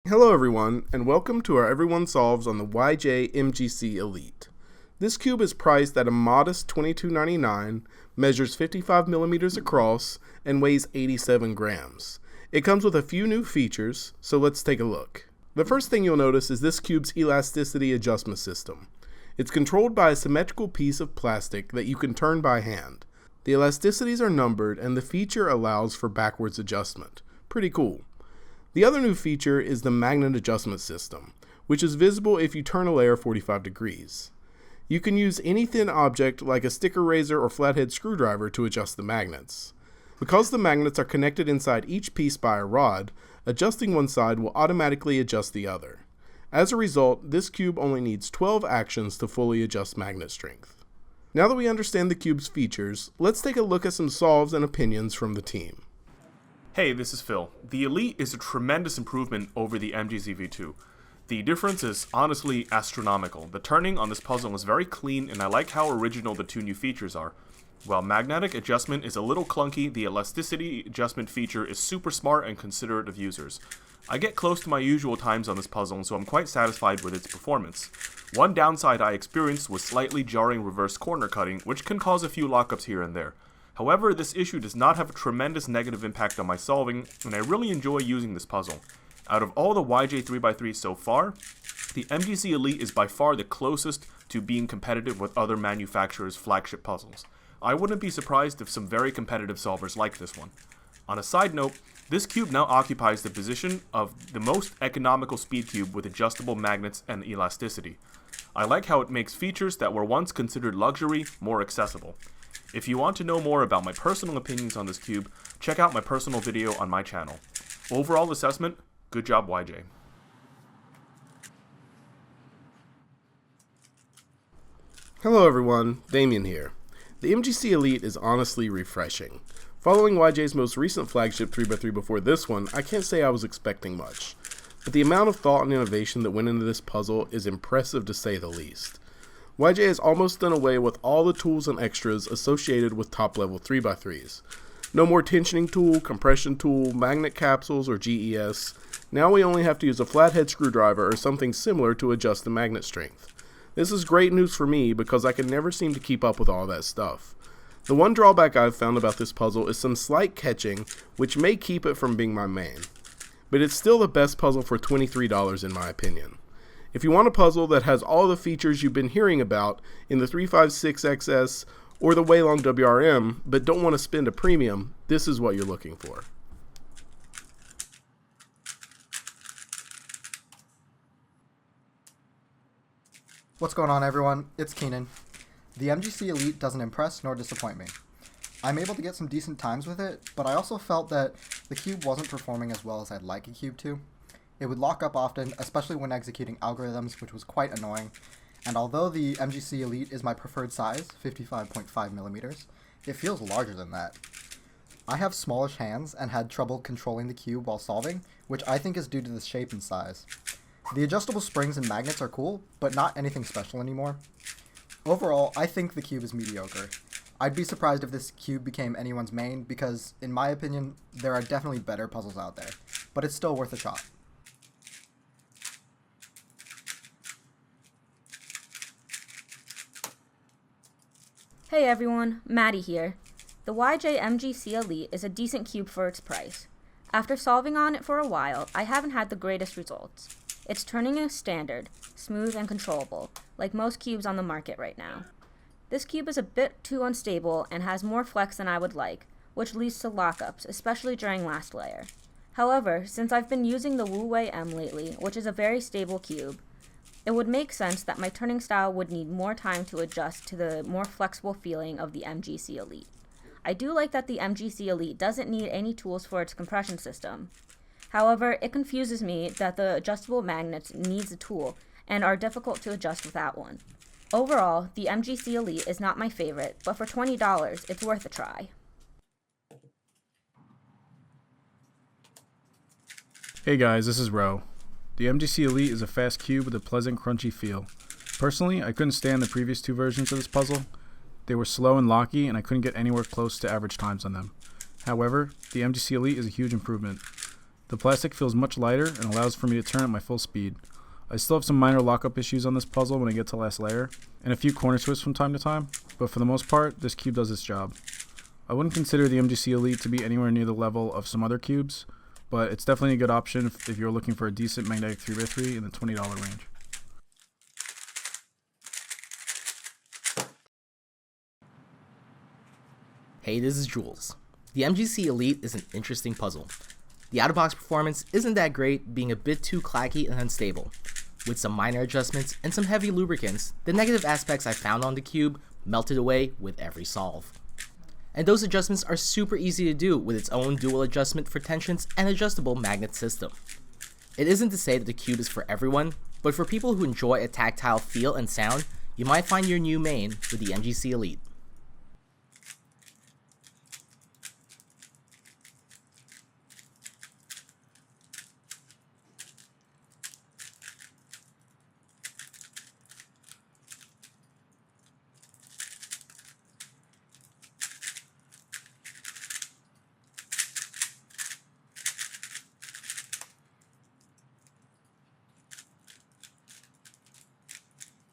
Hello everyone, and welcome to our Everyone Solves on the YJ MGC Elite. This cube is priced at a modest $22.99, measures 55 millimeters across, and weighs 87 grams. It comes with a few new features, so let's take a look. The first thing you'll notice is this cube's elasticity adjustment system. It's controlled by a symmetrical piece of plastic that you can turn by hand. The elasticities are numbered, and the feature allows for backwards adjustment. Pretty cool. The other new feature is the magnet adjustment system, which is visible if you turn a layer 45 degrees. You can use any thin object like a sticker razor or flathead screwdriver to adjust the magnets. Because the magnets are connected inside each piece by a rod, adjusting one side will automatically adjust the other. As a result, this cube only needs 12 actions to fully adjust magnet strength. Now that we understand the cube's features, let's take a look at some solves and opinions from the team. Hey, this is Phil. The Elite is a tremendous improvement over the MGC V2. The difference is honestly astronomical. The turning on this puzzle is very clean, and I like how original the two new features are. While magnetic adjustment is a little clunky, the elasticity adjustment feature is super smart and considerate of users. I get close to my usual times on this puzzle, so I'm quite satisfied with its performance. One downside I experienced was slightly jarring reverse corner cutting, which can cause a few lockups here and there. However, this issue does not have a tremendous negative impact on my solving, and I really enjoy using this puzzle. Out of all the YJ 3x3 so far, the MGC Elite is by far the closest to being competitive with other manufacturers' flagship puzzles. I wouldn't be surprised if some very competitive solvers like this one. On a side note, this cube now occupies the position of the most economical speed cube with adjustable magnets and elasticity. I like how it makes features that were once considered luxury more accessible. If you want to know more about my personal opinions on this cube, check out my personal video on my channel. Overall assessment, good job YJ. Hello everyone, Damian here. The MGC Elite is honestly refreshing. Following YJ's most recent flagship 3x3 before this one, I can't say I was expecting much. But the amount of thought and innovation that went into this puzzle is impressive to say the least. YJ has almost done away with all the tools and extras associated with top-level 3x3s. No more tensioning tool, compression tool, magnet capsules, or GES. Now we only have to use a flathead screwdriver or something similar to adjust the magnet strength. This is great news for me because I can never seem to keep up with all that stuff. The one drawback I've found about this puzzle is some slight catching, which may keep it from being my main. But it's still the best puzzle for $23 in my opinion. If you want a puzzle that has all the features you've been hearing about in the 356XS or the Waylong WRM, but don't want to spend a premium, this is what you're looking for. What's going on, everyone? It's Keenan. The MGC Elite doesn't impress nor disappoint me. I'm able to get some decent times with it, but I also felt that the cube wasn't performing as well as I'd like a cube to. It would lock up often, especially when executing algorithms, which was quite annoying. And although the MGC Elite is my preferred size, 55.5 millimeters, it feels larger than that. I have smallish hands and had trouble controlling the cube while solving, which I think is due to the shape and size. The adjustable springs and magnets are cool, but not anything special anymore. Overall, I think the cube is mediocre. I'd be surprised if this cube became anyone's main because, in my opinion, there are definitely better puzzles out there, but it's still worth a shot. Hey everyone, Maddie here. The YJ MGC Elite is a decent cube for its price. After solving on it for a while, I haven't had the greatest results. Its turning is standard, smooth and controllable, like most cubes on the market right now. This cube is a bit too unstable and has more flex than I would like, which leads to lockups, especially during last layer. However, since I've been using the Wu Wei M lately, which is a very stable cube, it would make sense that my turning style would need more time to adjust to the more flexible feeling of the MGC Elite. I do like that the MGC Elite doesn't need any tools for its compression system. However, it confuses me that the adjustable magnets needs a tool and are difficult to adjust without one. Overall, the MGC Elite is not my favorite, but for $20, it's worth a try. Hey guys, this is Ro. The MGC Elite is a fast cube with a pleasant, crunchy feel. Personally, I couldn't stand the previous two versions of this puzzle. They were slow and locky, and I couldn't get anywhere close to average times on them. However, the MGC Elite is a huge improvement. The plastic feels much lighter and allows for me to turn at my full speed. I still have some minor lockup issues on this puzzle when I get to last layer, and a few corner twists from time to time, but for the most part, this cube does its job. I wouldn't consider the MGC Elite to be anywhere near the level of some other cubes, but it's definitely a good option if you're looking for a decent magnetic 3x3 in the $20 range. Hey, this is Jules. The MGC Elite is an interesting puzzle. The out-of-box performance isn't that great, being a bit too clacky and unstable. With some minor adjustments and some heavy lubricants, the negative aspects I found on the cube melted away with every solve. And those adjustments are super easy to do with its own dual adjustment for tensions and adjustable magnet system. It isn't to say that the cube is for everyone, but for people who enjoy a tactile feel and sound, you might find your new main with the MGC Elite.